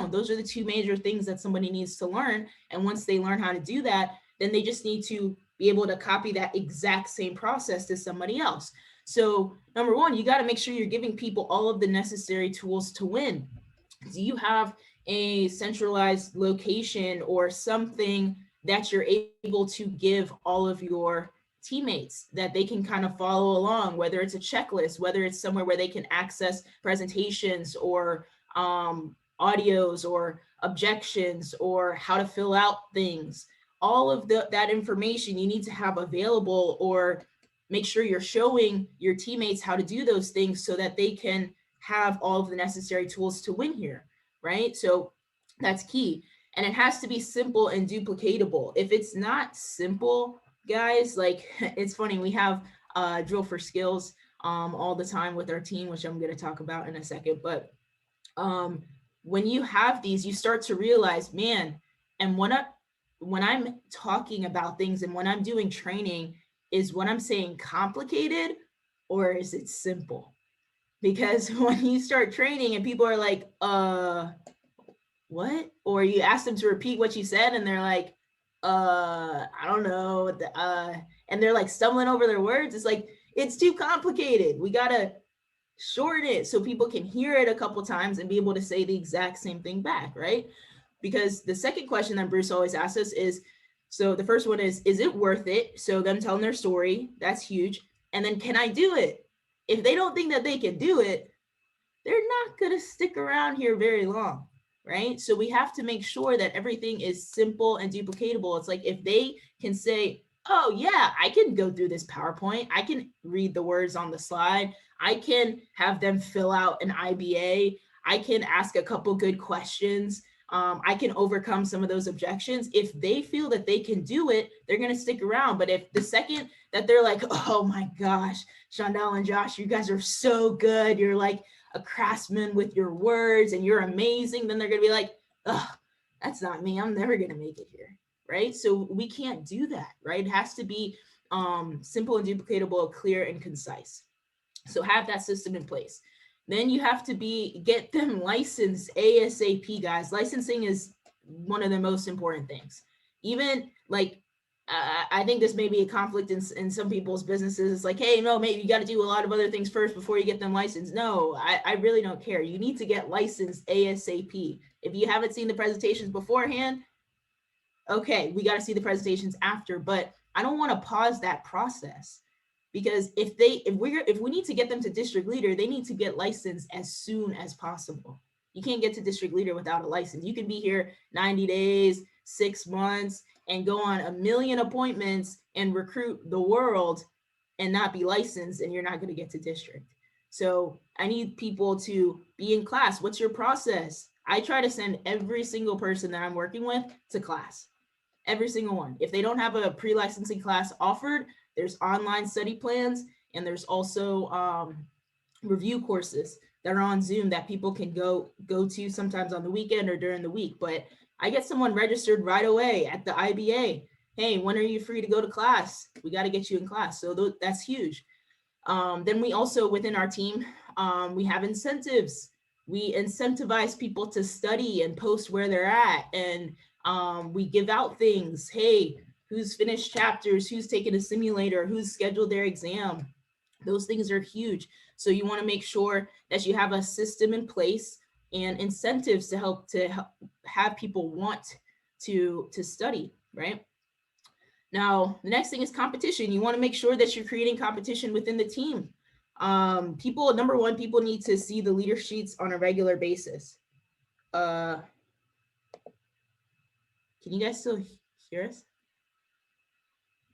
down. Those are the two major things that somebody needs to learn. And once they learn how to do that, then they just need to be able to copy that exact same process to somebody else. So number one, you got to make sure you're giving people all of the necessary tools to win. Do you have a centralized location or something that you're able to give all of your teammates that they can kind of follow along, whether it's a checklist, whether it's somewhere where they can access presentations or audios or objections or how to fill out things. All of that information you need to have available, or make sure you're showing your teammates how to do those things so that they can have all of the necessary tools to win here, right? So that's key. And it has to be simple and duplicatable. If it's not simple, guys, like it's funny, we have drill for skills all the time with our team, which I'm going to talk about in a second. But when you have these, you start to realize, man, and when I'm talking about things and when I'm doing training, is what I'm saying complicated or is it simple? Because when you start training and people are like, what? Or you ask them to repeat what you said and they're like, I don't know, and they're like stumbling over their words. It's like, it's too complicated. We gotta shorten it so people can hear it a couple times and be able to say the exact same thing back, right? Because the second question that Bruce always asks us is, so the first one is it worth it? So them telling their story, that's huge. And then, can I do it? If they don't think that they can do it, they're not gonna stick around here very long, right? So we have to make sure that everything is simple and duplicatable. It's like if they can say, oh yeah, I can go through this PowerPoint, I can read the words on the slide, I can have them fill out an IBA, I can ask a couple good questions, I can overcome some of those objections. If they feel that they can do it, they're going to stick around. But if the second that they're like, oh my gosh, Shondell and Josh, you guys are so good, you're like a craftsman with your words and you're amazing, then they're going to be like, oh, that's not me, I'm never going to make it here, right? So we can't do that, right? It has to be simple and duplicatable, clear and concise. So have that system in place. Then you have to get them licensed ASAP, guys. Licensing is one of the most important things. Even like, I think this may be a conflict in some people's businesses. It's like, hey, no, maybe you got to do a lot of other things first before you get them licensed. No, I really don't care. You need to get licensed ASAP. If you haven't seen the presentations beforehand, okay, we got to see the presentations after, but I don't want to pause that process. Because if we need to get them to district leader, they need to get licensed as soon as possible. You can't get to district leader without a license. You can be here 90 days, 6 months, and go on 1 million appointments and recruit the world and not be licensed, and you're not going to get to district. So I need people to be in class. What's your process? I try to send every single person that I'm working with to class. Every single one. If they don't have a pre-licensing class offered, there's online study plans, and there's also review courses that are on Zoom that people can go to sometimes on the weekend or during the week. But I get someone registered right away at the IBA. Hey, when are you free to go to class? We got to get you in class. So that's huge. Then we also, within our team, we have incentives. We incentivize people to study and post where they're at. And we give out things. Hey, who's finished chapters, who's taken a simulator, who's scheduled their exam. Those things are huge. So you want to make sure that you have a system in place and incentives to help have people want to study, right? Now, the next thing is competition. You want to make sure that you're creating competition within the team. Number one, people need to see the leader sheets on a regular basis. Can you guys still hear us?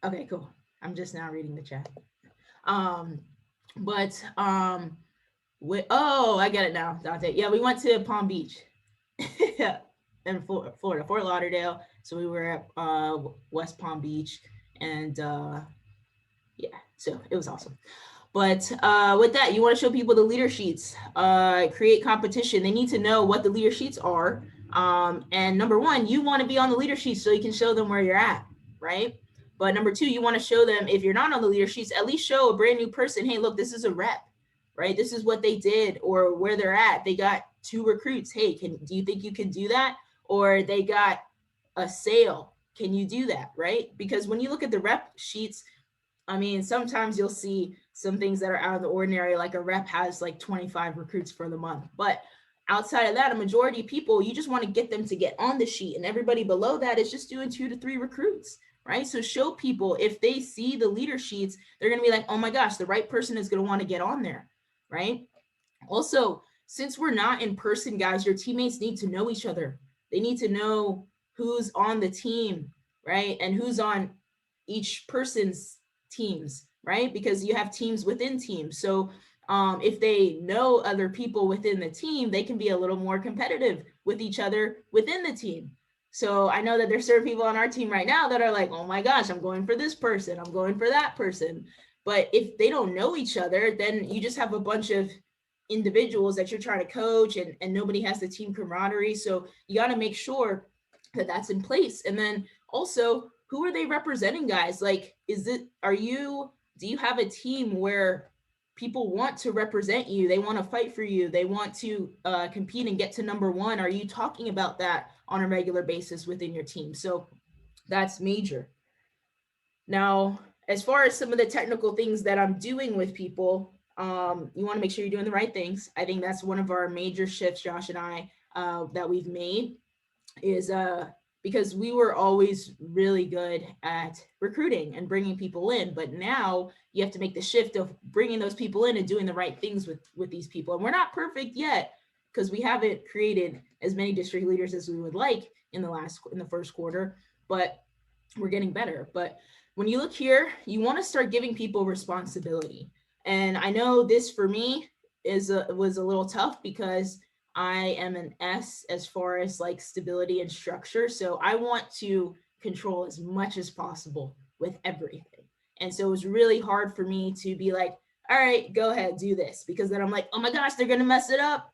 Okay, cool. I'm just now reading the chat. I get it now, Dante. Yeah, we went to Palm Beach in Florida, Fort Lauderdale. So we were at West Palm Beach, and yeah, so it was awesome. But with that, you want to show people the leader sheets, create competition. They need to know what the leader sheets are. And number one, you want to be on the leader sheets so you can show them where you're at, right? But number two, you want to show them, if you're not on the leader sheets, at least show a brand new person, hey, look, this is a rep, right? This is what they did or where they're at. They got 2 recruits. Hey, do you think you can do that? Or they got a sale. Can you do that? Right? Because when you look at the rep sheets, I mean, sometimes you'll see some things that are out of the ordinary, like a rep has like 25 recruits for the month. But outside of that, a majority of people, you just want to get them to get on the sheet, and everybody below that is just doing 2 to 3 recruits, right? So show people, if they see the leader sheets, they're going to be like, oh my gosh, the right person is going to want to get on there, right? Also, since we're not in person, guys, your teammates need to know each other. They need to know who's on the team, right? And who's on each person's teams, right? Because you have teams within teams. So if they know other people within the team, they can be a little more competitive with each other within the team. So I know that there's certain people on our team right now that are like, oh my gosh, I'm going for this person, I'm going for that person. But if they don't know each other, then you just have a bunch of individuals that you're trying to coach, and nobody has the team camaraderie. So you got to make sure that that's in place. And then also, who are they representing, guys? Like, do you have a team where people want to represent you? They want to fight for you. They want to compete and get to number one. Are you talking about that on a regular basis within your team? So that's major. Now, as far as some of the technical things that I'm doing with people, you want to make sure you're doing the right things. I think that's one of our major shifts, Josh and I, that we've made, is because we were always really good at recruiting and bringing people in, but now you have to make the shift of bringing those people in and doing the right things with these people. And we're not perfect yet, because we haven't created as many district leaders as we would like in the first quarter, but we're getting better. But when you look here, you want to start giving people responsibility. And I know this for me was a little tough, because I am an S as far as like stability and structure. So I want to control as much as possible with everything. And so it was really hard for me to be like, all right, go ahead, do this. Because then I'm like, oh my gosh, they're going to mess it up.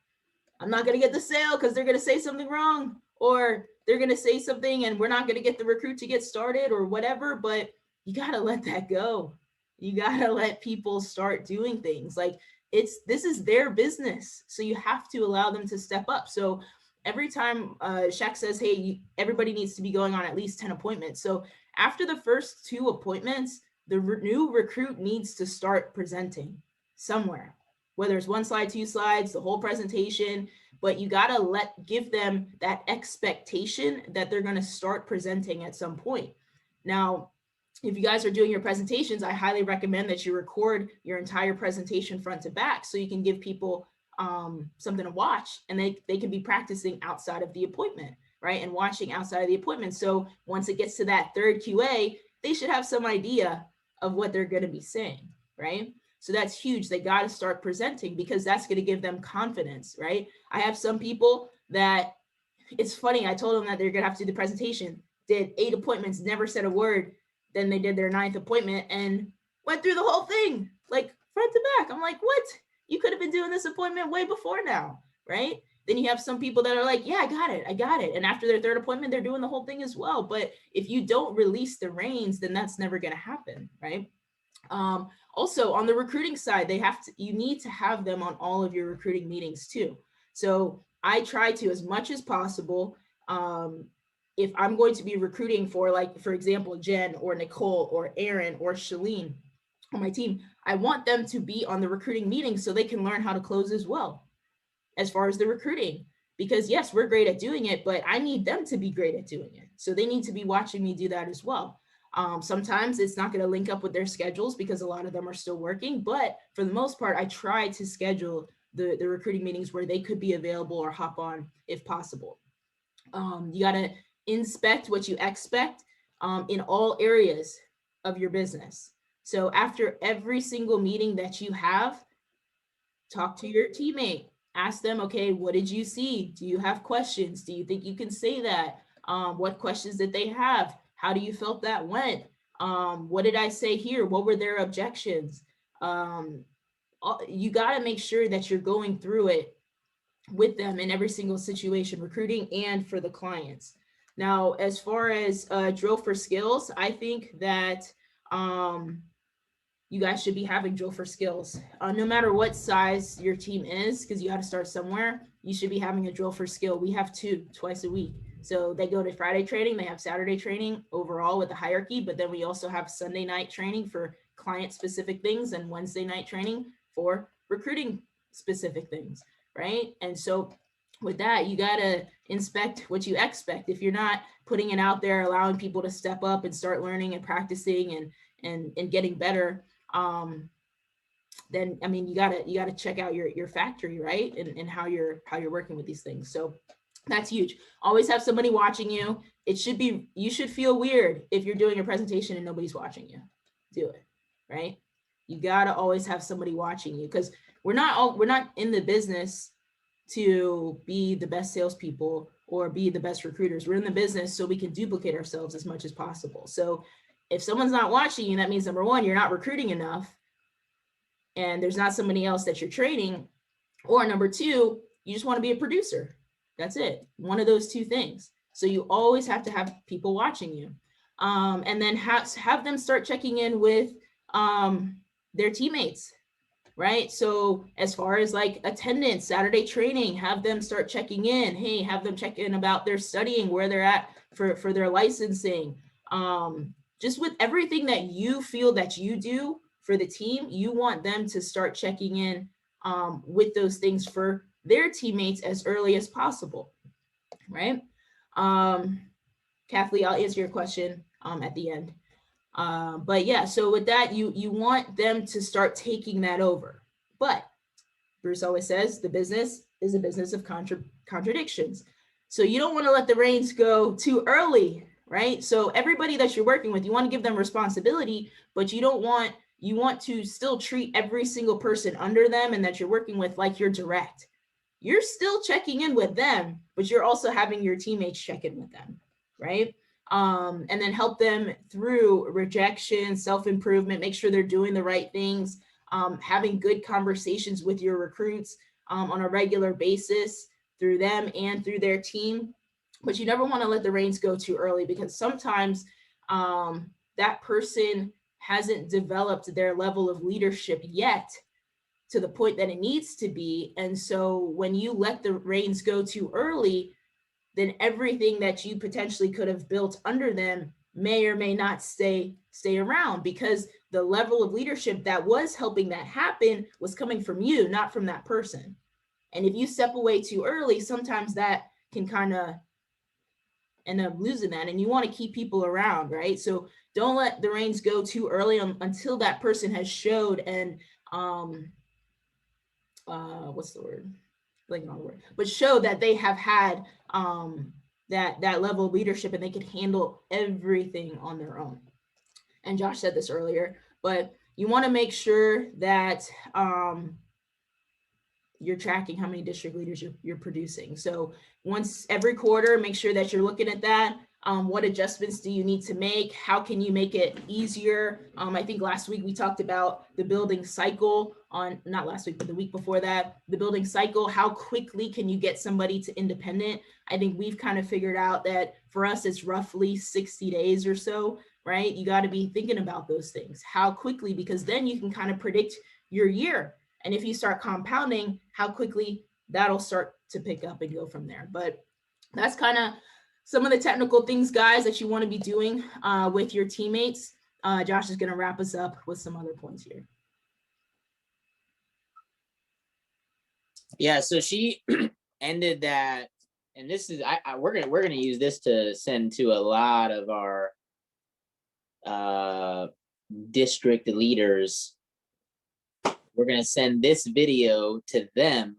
I'm not going to get the sale because they're going to say something wrong, or they're going to say something and we're not going to get the recruit to get started or whatever. But you got to let that go. You got to let people start doing things. Like, this is their business. So you have to allow them to step up. So every time Shaq says, hey, everybody needs to be going on at least 10 appointments. So after the first 2 appointments, the new recruit needs to start presenting somewhere, whether it's 1 slide, 2 slides, the whole presentation, but you got to give them that expectation that they're going to start presenting at some point. Now, if you guys are doing your presentations, I highly recommend that you record your entire presentation front to back, so you can give people something to watch, and they can be practicing outside of the appointment, right? And watching outside of the appointment. So once it gets to that third QA, they should have some idea of what they're going to be saying, right? So that's huge. They got to start presenting, because that's going to give them confidence, right? I have some people that, it's funny, I told them that they're going to have to do the presentation, did 8 appointments, never said a word. Then they did their 9th appointment and went through the whole thing, like front to back. I'm like, what? You could have been doing this appointment way before now, right? Then you have some people that are like, yeah, I got it. And after their 3rd appointment, they're doing the whole thing as well. But if you don't release the reins, then that's never going to happen, right? Also, on the recruiting side, you need to have them on all of your recruiting meetings too. So I try to, as much as possible, if I'm going to be recruiting for, like, for example, Jen or Nicole or Aaron or Shalene on my team, I want them to be on the recruiting meeting so they can learn how to close as well, as far as the recruiting. Because yes, we're great at doing it, but I need them to be great at doing it. So they need to be watching me do that as well. Sometimes it's not going to link up with their schedules because a lot of them are still working, but for the most part, I try to schedule the recruiting meetings where they could be available or hop on if possible. You got to inspect what you expect in all areas of your business. So after every single meeting that you have, talk to your teammate, ask them, okay, what did you see? Do you have questions? Do you think you can say that? What questions did they have? How do you felt that went? What did I say here? What were their objections? You got to make sure that you're going through it with them in every single situation, recruiting and for the clients. Now, as far as drill for skills, I think that you guys should be having drill for skills. No matter what size your team is, because you got to start somewhere, you should be having a drill for skill. We have 2 twice a week. So they go to Friday training, they have Saturday training overall with the hierarchy, but then we also have Sunday night training for client specific things and Wednesday night training for recruiting specific things, right? And so with that, you got to inspect what you expect. If you're not putting it out there, allowing people to step up and start learning and practicing and getting better, then I mean you gotta check out your factory, right? And how you're working with these things. So that's huge. Always have somebody watching you. You should feel weird if you're doing a presentation and nobody's watching you. Do it, right? You gotta always have somebody watching you, because we're not in the business to be the best salespeople or be the best recruiters. We're in the business so we can duplicate ourselves as much as possible. So if someone's not watching you, that means number one, you're not recruiting enough and there's not somebody else that you're training, or number two, you just want to be a producer. That's it. One of those 2 things. So you always have to have people watching you. And then have them start checking in with their teammates, right? So as far as like attendance, Saturday training, have them start checking in. Hey, have them check in about their studying, where they're at for their licensing. Just with everything that you feel that you do for the team, you want them to start checking in with those things for their teammates as early as possible, right? Kathleen, I'll answer your question at the end. But yeah, so with that, you want them to start taking that over. But Bruce always says the business is a business of contradictions. So you don't want to let the reins go too early, right? So everybody that you're working with, you want to give them responsibility, but you want to still treat every single person under them and that you're working with like you're direct. You're still checking in with them, but you're also having your teammates check in with them, right? And then help them through rejection, self-improvement, make sure they're doing the right things, having good conversations with your recruits on a regular basis through them and through their team. But you never want to let the reins go too early, because sometimes that person hasn't developed their level of leadership yet to the point that it needs to be. And so when you let the reins go too early, then everything that you potentially could have built under them may or may not stay around, because the level of leadership that was helping that happen was coming from you, not from that person. And if you step away too early, sometimes that can kind of end up losing that, and you want to keep people around, right? So don't let the reins go too early until that person has showed and what's the word? Blanking on the word, but show that they have had that level of leadership and they can handle everything on their own. And Josh said this earlier, but you want to make sure that you're tracking how many district leaders you're producing. So once every quarter, make sure that you're looking at that. What adjustments do you need to make? How can you make it easier? I think last week we talked about the building cycle not last week, but the week before that, the building cycle. How quickly can you get somebody to independent? I think we've kind of figured out that for us, it's roughly 60 days or so, right? You got to be thinking about those things. How quickly, because then you can kind of predict your year. And if you start compounding, how quickly that'll start to pick up and go from there. But that's kind of some of the technical things, guys, that you want to be doing with your teammates. Josh is going to wrap us up with some other points here. Yeah, so she ended that, and this is we're gonna use this to send to a lot of our district leaders. We're gonna send this video to them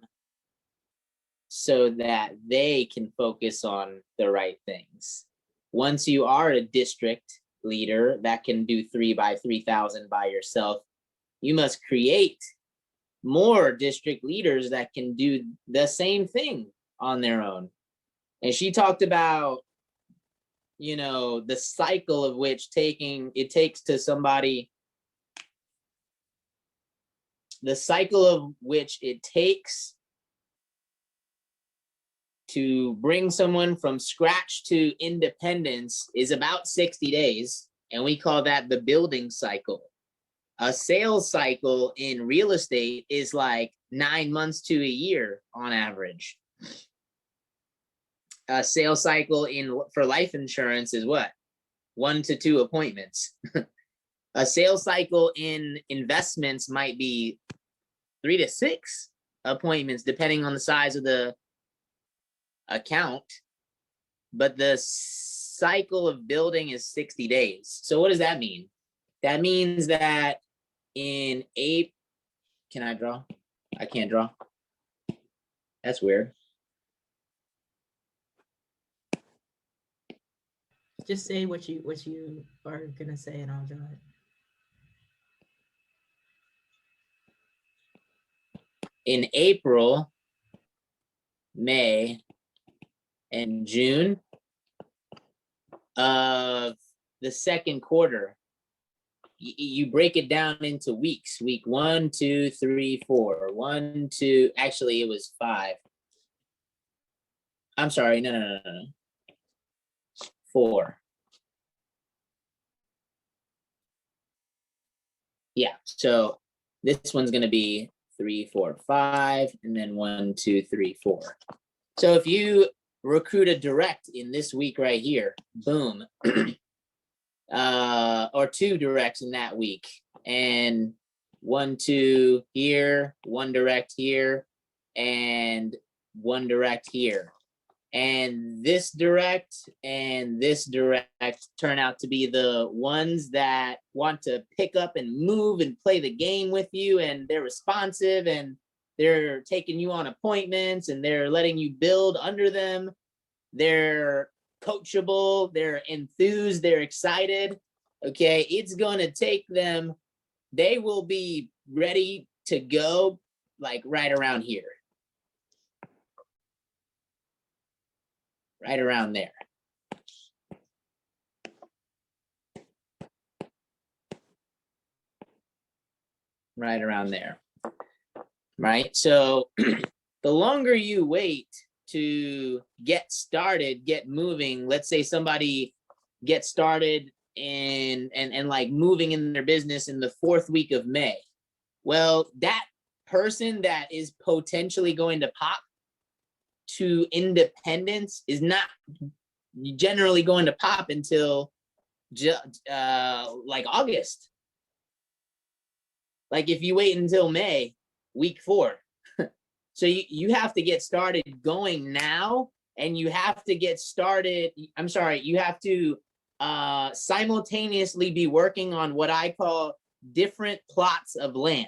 so that they can focus on the right things. Once you are a district leader that can do 3 by 3,000 by yourself, you must create more district leaders that can do the same thing on their own. And she talked about, the cycle of which it takes to somebody, the cycle of which it takes to bring someone from scratch to independence is about 60 days. And we call that the building cycle. A sales cycle in real estate is like 9 months to a year on average. A sales cycle for life insurance is what? 1 to 2 appointments. A sales cycle in investments might be 3 to 6 appointments, depending on the size of the account. But the cycle of building is 60 days. So what does that mean? That means that in April, can I draw? I can't draw. That's weird. Just say what you are gonna say, and I'll draw it. In April, May, and June of the second quarter, you break it down into weeks. Week 1, 2, 3, 4. 1, 2. Actually, it was 5. I'm sorry. No. 4. Yeah. So this one's going to be 3, 4, 5, and then 1, 2, 3, 4. So if you recruit a direct in this week right here, boom. Or 2 directs in that week, and 1, 2 here, 1 direct here, and 1 direct here, and this direct turn out to be the ones that want to pick up and move and play the game with you, and they're responsive, and they're taking you on appointments, and they're letting you build under them. They're coachable, they're enthused, they're excited. Okay, it's going to take them, they will be ready to go like right around here. Right around there. Right around there. Right? So the longer you wait to get started, get moving, let's say somebody gets started and like moving in their business in the 4th week of May. Well, that person that is potentially going to pop to independence is not generally going to pop until like August. Like if you wait until May, week 4. So you have to get started going now, and you have to get started, you have to simultaneously be working on what I call different plots of land.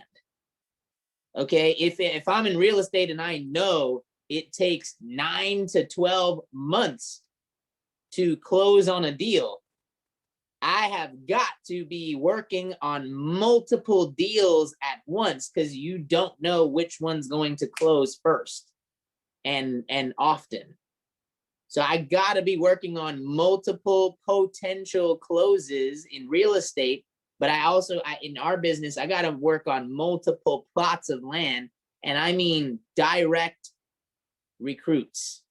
Okay, if I'm in real estate and I know it takes 9 to 12 months to close on a deal, I have got to be working on multiple deals at once, because you don't know which one's going to close first and often. So I got to be working on multiple potential closes in real estate, but in our business, I got to work on multiple plots of land, and I mean direct recruits.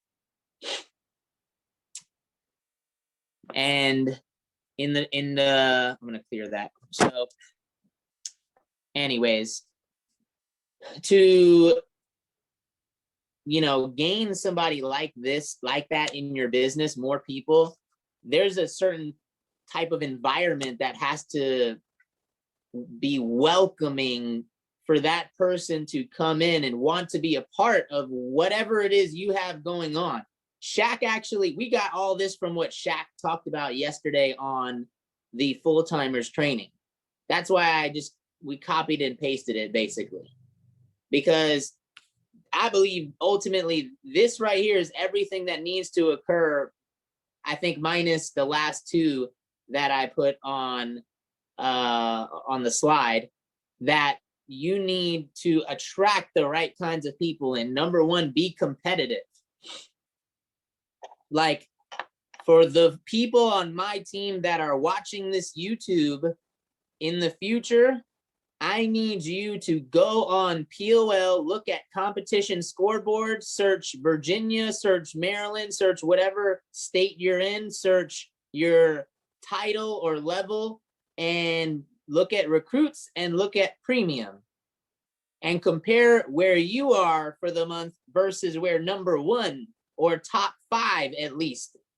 And in the I'm gonna clear that. So anyways, to gain somebody like that in your business, more people, there's a certain type of environment that has to be welcoming for that person to come in and want to be a part of whatever it is you have going on. Shaq, actually, we got all this from what Shaq talked about yesterday on the full-timers training. That's why we copied and pasted it, basically, because I believe ultimately this right here is everything that needs to occur, I think, minus the last 2 that I put on the slide, that you need to attract the right kinds of people. And number 1, be competitive. Like, for the people on my team that are watching this YouTube in the future, I need you to go on POL, look at competition scoreboard, search Virginia, search Maryland, search whatever state you're in, search your title or level, and look at recruits and look at premium and compare where you are for the month versus where number 1 or top 5 at least